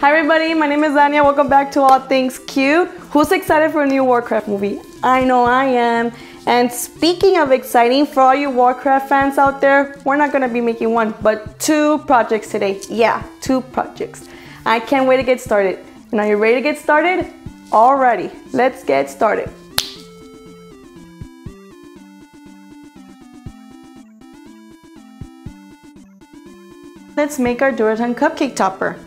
Hi everybody, my name is Anya. Welcome back to All Things Cute. Who's excited for a new Warcraft movie? I know I am. And speaking of exciting, for all you Warcraft fans out there, we're not gonna be making one, but 2 projects today. Yeah, 2 projects. I can't wait to get started. And are you ready to get started? Alrighty, let's get started. Let's make our Durotan Cupcake topper.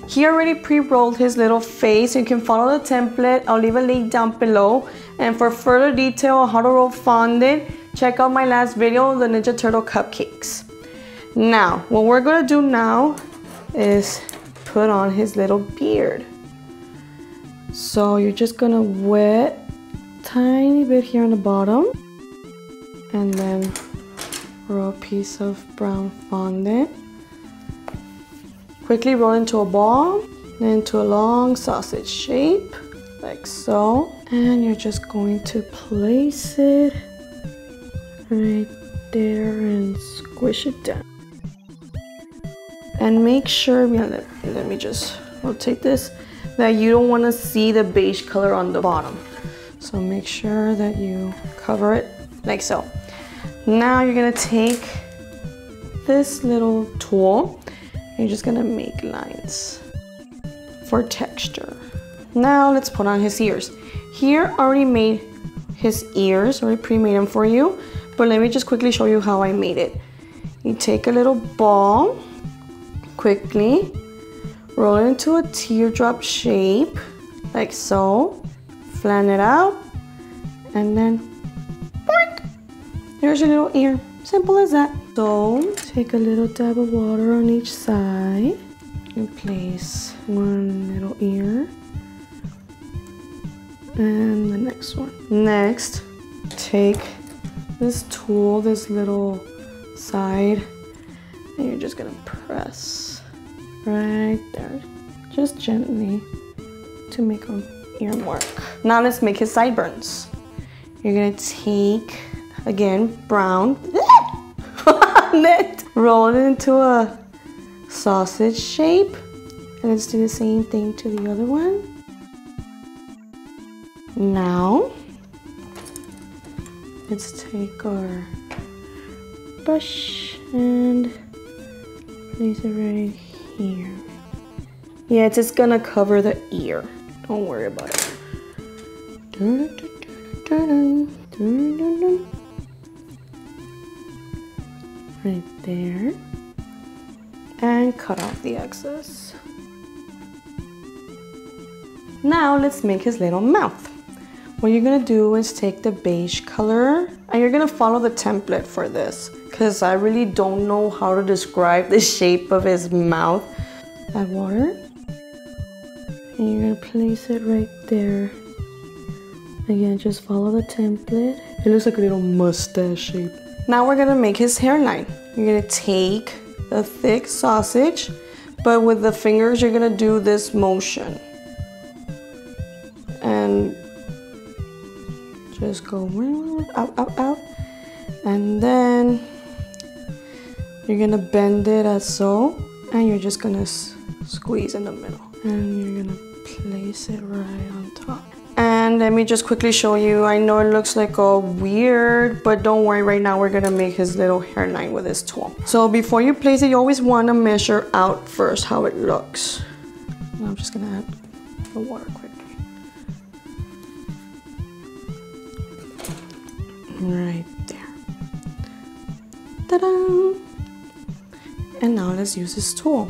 He already pre-rolled his little face. You can follow the template. I'll leave a link down below. And for further detail on how to roll fondant, check out my last video, the Ninja Turtle cupcakes. Now, what we're gonna do now is put on his little beard. So you're just gonna wet a tiny bit here on the bottom, and then roll a piece of brown fondant. Quickly roll into a ball, then into a long sausage shape, like so. And you're just going to place it right there and squish it down. And make sure, let me just rotate this, that you don't want to see the beige color on the bottom. So make sure that you cover it like so. Now you're gonna take this little tool. You're just gonna make lines for texture. Now let's put on his ears. Here I already made his ears, already pre-made them for you, but let me just quickly show you how I made it. You take a little ball, quickly roll it into a teardrop shape, like so, flatten it out, and then boink! There's your little ear. Simple as that. So take a little dab of water on each side and place one little ear and the next one. Next, take this tool, this little side, and you're just gonna press right there, just gently, to make an ear mark. Now let's make his sideburns. You're gonna take, again, brown, roll it into a sausage shape, and let's do the same thing to the other one. Now let's take our brush and place it right here. Yeah, it's just gonna cover the ear, don't worry about it. Right there, and cut off the excess. Now let's make his little mouth. What you're gonna do is take the beige color, and you're gonna follow the template for this, because I really don't know how to describe the shape of his mouth. Add water, and you're gonna place it right there. Again, just follow the template. It looks like a little mustache shape. Now we're gonna make his hairline. You're gonna take a thick sausage, but with the fingers you're gonna do this motion. And just go out, out, out. And then you're gonna bend it as so, and you're just gonna squeeze in the middle. And you're gonna place it right on top. And let me just quickly show you. I know it looks like all weird, but don't worry, right now we're gonna make his little hairline with this tool. So before you place it, you always wanna measure out first how it looks. And I'm just gonna add the water quickly. Right there. Ta-da! And now let's use this tool.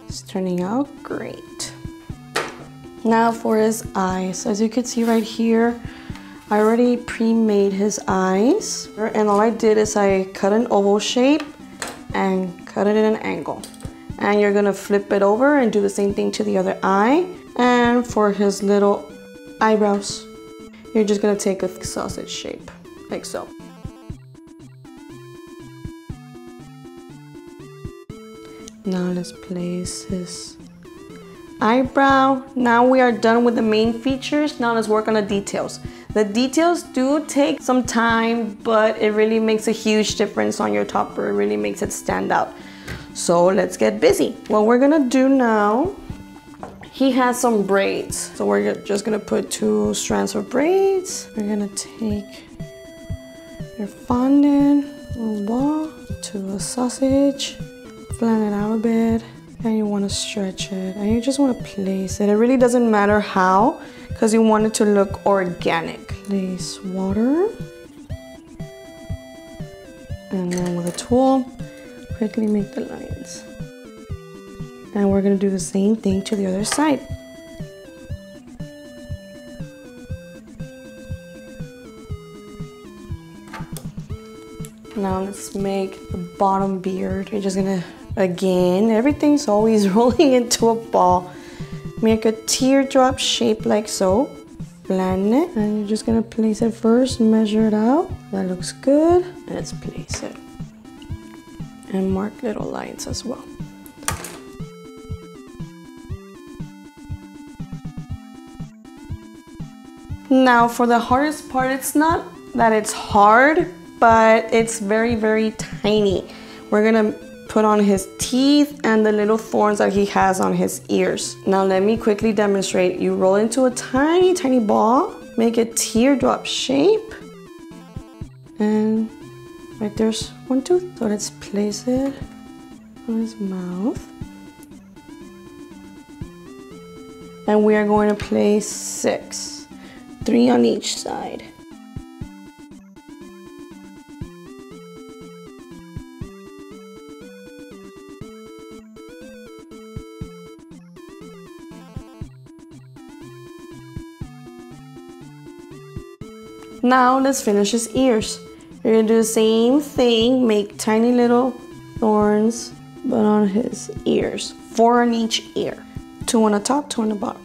It's turning out great. Now for his eyes. As you can see right here, I already pre-made his eyes. And all I did is I cut an oval shape and cut it at an angle. And you're gonna flip it over and do the same thing to the other eye. And for his little eyebrows, you're just gonna take a sausage shape, like so. Now let's place his eyebrow. Now we are done with the main features. Now let's work on the details. The details do take some time, but it really makes a huge difference on your topper. It really makes it stand out. So let's get busy. What we're gonna do now, he has some braids. So we're just gonna put 2 strands of braids. We're gonna take your fondant, little ball, to a sausage, flatten it out a bit, and you wanna stretch it, and you just wanna place it. It really doesn't matter how, because you want it to look organic. Place water, and then with a tool, quickly make the lines. And we're gonna do the same thing to the other side. Now let's make the bottom beard. You're just gonna, again, everything's always rolling into a ball. Make a teardrop shape like so. Flatten it, and you're just gonna place it first, measure it out. That looks good. And let's place it. And mark little lines as well. Now for the hardest part, it's not that it's hard, but it's very, very tiny. We're gonna put on his teeth and the little thorns that he has on his ears. Now let me quickly demonstrate. You roll into a tiny, tiny ball, make a teardrop shape, and right there's one tooth. So let's place it on his mouth. And we are going to place 6, 3 on each side. Now let's finish his ears. You're gonna do the same thing, make tiny little thorns, but on his ears. 4 on each ear. 2 on the top, 2 on the bottom.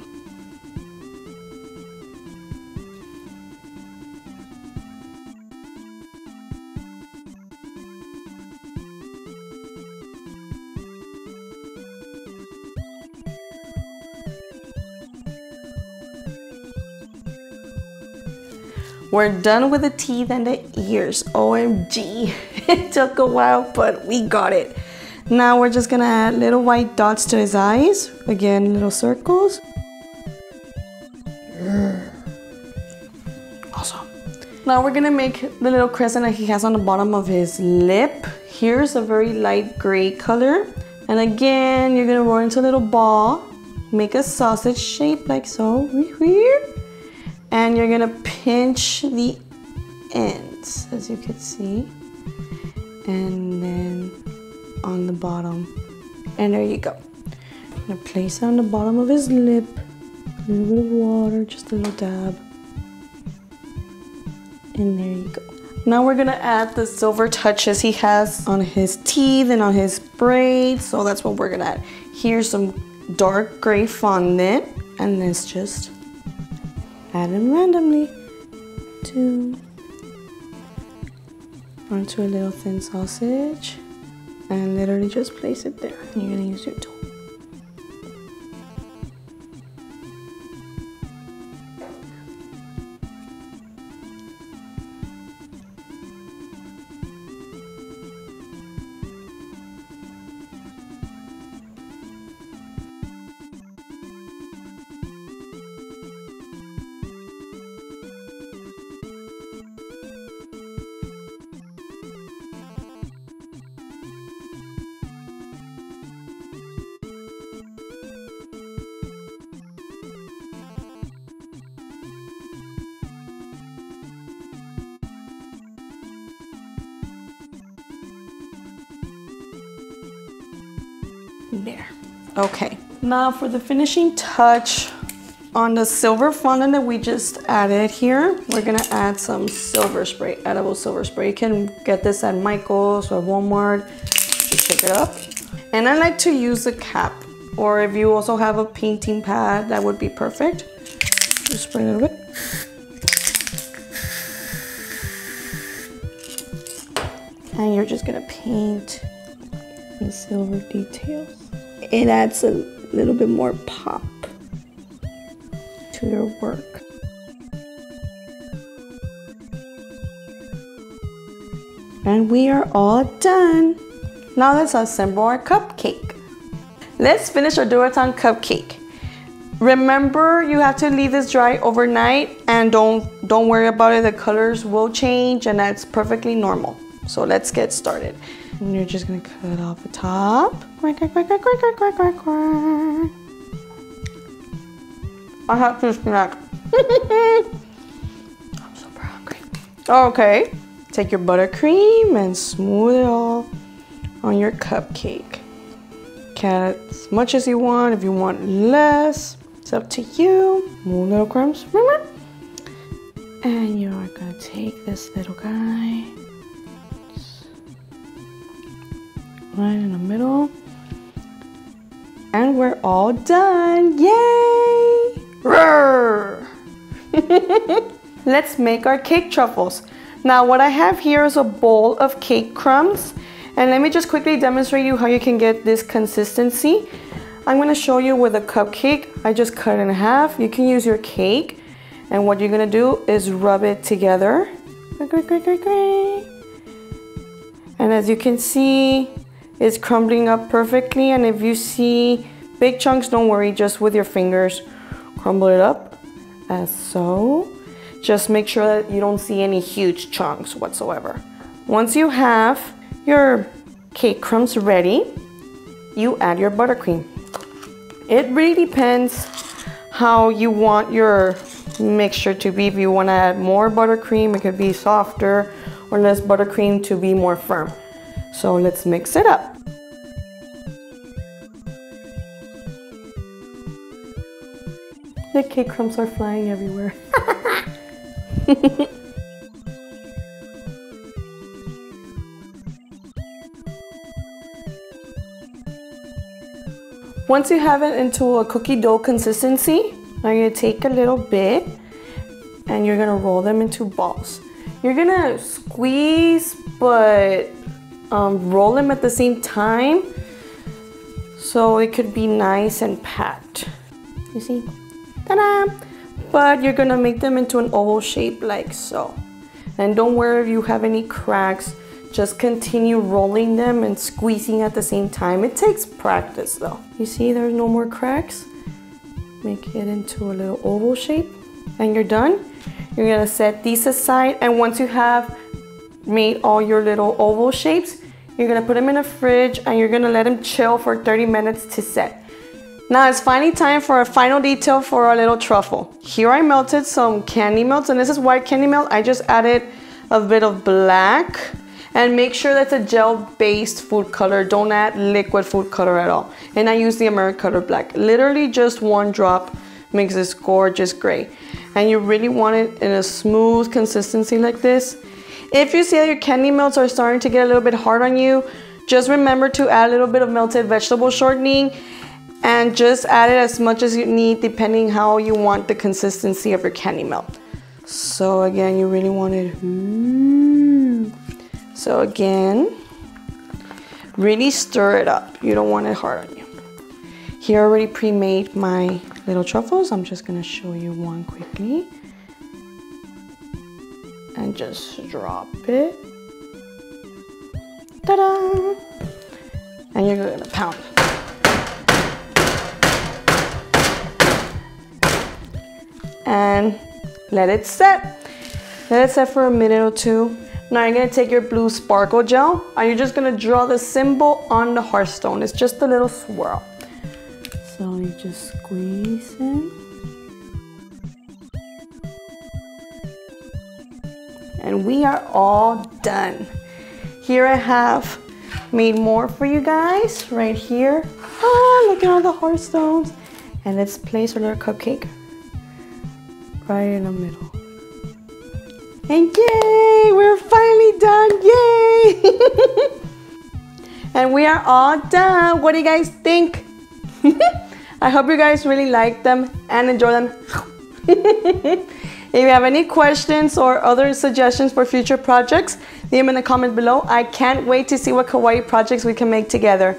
We're done with the teeth and the ears. OMG, it took a while, but we got it. Now we're just gonna add little white dots to his eyes. Again, little circles. Awesome. Now we're gonna make the little crescent that he has on the bottom of his lip. Here's a very light gray color. And again, you're gonna roll into a little ball. Make a sausage shape like so. And you're gonna pinch the ends, as you can see. And then on the bottom. And there you go. I'm gonna place it on the bottom of his lip. A little bit of water, just a little dab. And there you go. Now we're gonna add the silver touches he has on his teeth and on his braids. So that's what we're gonna add. Here's some dark gray fondant. And let's just add them randomly onto a little thin sausage, and literally just place it there. You're gonna use your tool. There. Okay, now for the finishing touch on the silver fondant that we just added here, we're gonna add some silver spray, edible silver spray. You can get this at Michael's or Walmart. Just pick it up. And I like to use a cap, or if you also have a painting pad, that would be perfect. Just spray a little bit. And you're just gonna paint the silver details. It adds a a little bit more pop to your work. And we are all done. Now let's assemble our cupcake. Let's finish our Durotan Cupcake. Remember, you have to leave this dry overnight, and don't worry about it. The colors will change, and that's perfectly normal. So let's get started. And you're just gonna cut off the top. I have to snack. I'm super hungry. Okay, take your buttercream and smooth it all on your cupcake. Can add as much as you want. If you want less, it's up to you. More little crumbs. And you're gonna take this little guy right in the middle. And we're all done. Yay! Roar! Let's make our cake truffles. Now what I have here is a bowl of cake crumbs. And let me just quickly demonstrate you how you can get this consistency. I'm gonna show you with a cupcake. I just cut it in half. You can use your cake. And what you're gonna do is rub it together. And as you can see, it's crumbling up perfectly. And if you see big chunks, don't worry, just with your fingers, crumble it up as so. Just make sure that you don't see any huge chunks whatsoever. Once you have your cake crumbs ready, you add your buttercream. It really depends how you want your mixture to be. If you want to add more buttercream, it could be softer, or less buttercream to be more firm. So let's mix it up. The cake crumbs are flying everywhere. Once you have it into a cookie dough consistency, now you're gonna take a little bit and you're gonna roll them into balls. You're gonna squeeze, but roll them at the same time so it could be nice and packed. You see? Ta-da! But you're gonna make them into an oval shape like so. And don't worry if you have any cracks. Just continue rolling them and squeezing at the same time. It takes practice though. You see there's no more cracks? Make it into a little oval shape. And you're done. You're gonna set these aside, and once you have made all your little oval shapes, you're gonna put them in a fridge and you're gonna let them chill for 30 minutes to set. Now it's finally time for a final detail for our little truffle. Here I melted some candy melts, and this is white candy melt. I just added a bit of black. And make sure that's a gel-based food color. Don't add liquid food color at all. And I use the American Color Black. Literally just one drop makes this gorgeous gray. And you really want it in a smooth consistency like this. If you see that your candy melts are starting to get a little bit hard on you, just remember to add a little bit of melted vegetable shortening, and just add it as much as you need depending how you want the consistency of your candy melt. So again, you really want it. So again, really stir it up. You don't want it hard on you. Here I already pre-made my little truffles. I'm just gonna show you one quickly. And just drop it. Ta-da! And you're gonna pound. And let it set. Let it set for a minute or two. Now you're gonna take your blue sparkle gel and you're just gonna draw the symbol on the Hearthstone. It's just a little swirl. So you just squeeze in. And we are all done. Here I have made more for you guys right here. Ah, look at all the Hearthstones. And let's place our little cupcake right in the middle. And yay, we're finally done, yay! And we are all done. What do you guys think? I hope you guys really like them and enjoy them. If you have any questions or other suggestions for future projects, leave them in the comments below. I can't wait to see what kawaii projects we can make together.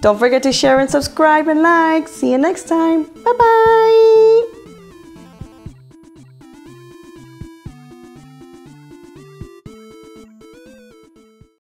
Don't forget to share and subscribe and like. See you next time. Bye-bye.